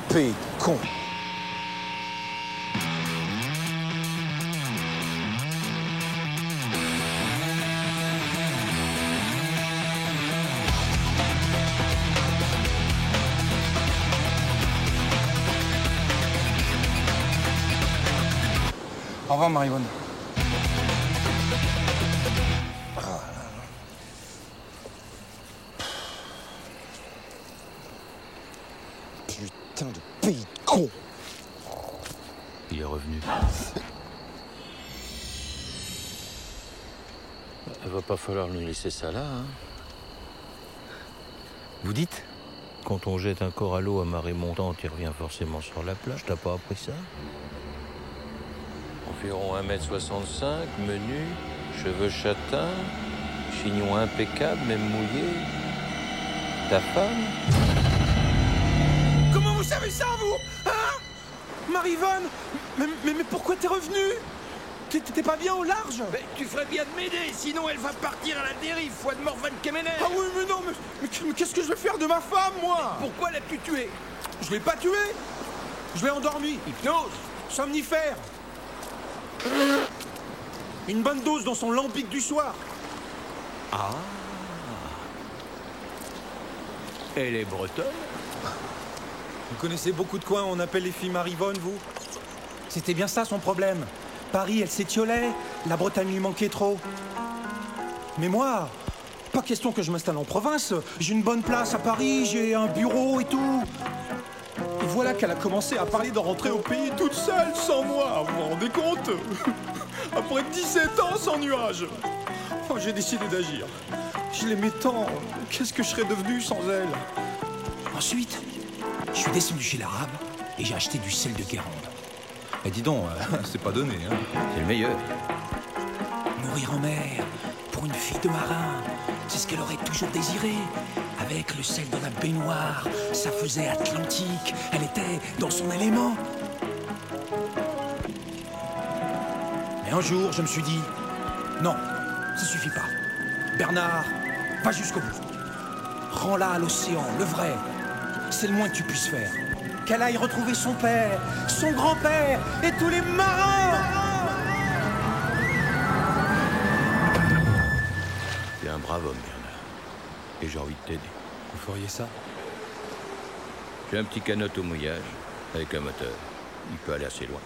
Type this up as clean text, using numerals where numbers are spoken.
P, con. Au revoir, Marivonne. Putain de pays de con. Il est revenu. Il va pas falloir nous laisser ça là, hein. Vous dites? Quand on jette un corps à l'eau à marée montante, il revient forcément sur la plage. T'as pas appris ça? Environ 1m65, menu, cheveux châtains, chignon impeccable, même mouillé. Ta femme? Comment vous savez ça, vous? Hein? Marivonne, mais pourquoi t'es revenu? T'étais pas bien au large? Mais tu ferais bien de m'aider, sinon elle va partir à la dérive, foi de Morvan Kemener. Ah oui, mais non, mais qu'est-ce que je vais faire de ma femme, moi? Pourquoi l'as-tu tuée? Je l'ai pas tuée. Je l'ai endormie. Hypnose. Somnifère. Une bonne dose dans son lambic du soir. Ah. Elle est bretonne? Vous connaissez beaucoup de coins où on appelle les filles Marivonne, vous? C'était bien ça son problème. Paris, elle s'étiolait, la Bretagne lui manquait trop. Mais moi, pas question que je m'installe en province. J'ai une bonne place à Paris, j'ai un bureau et tout. Et voilà qu'elle a commencé à parler de rentrer au pays toute seule, sans moi. Vous vous rendez compte? Après 17 ans sans nuage. Oh, j'ai décidé d'agir. Je l'aimais tant. Qu'est-ce que je serais devenu sans elle? Ensuite, je suis descendu chez l'arabe et j'ai acheté du sel de Guérande. Eh dis donc, c'est pas donné, hein. C'est le meilleur. Mourir en mer, pour une fille de marin, c'est ce qu'elle aurait toujours désiré. Avec le sel de la baignoire, ça faisait Atlantique, elle était dans son élément. Mais un jour, je me suis dit, non, ça suffit pas. Bernard, va jusqu'au bout. Rends-la à l'océan, le vrai. C'est le moins que tu puisses faire. Qu'elle aille retrouver son père, son grand-père et tous les marins. T'es un brave homme, Bernard. Et j'ai envie de t'aider. Vous feriez ça? J'ai un petit canot au mouillage, avec un moteur. Il peut aller assez loin.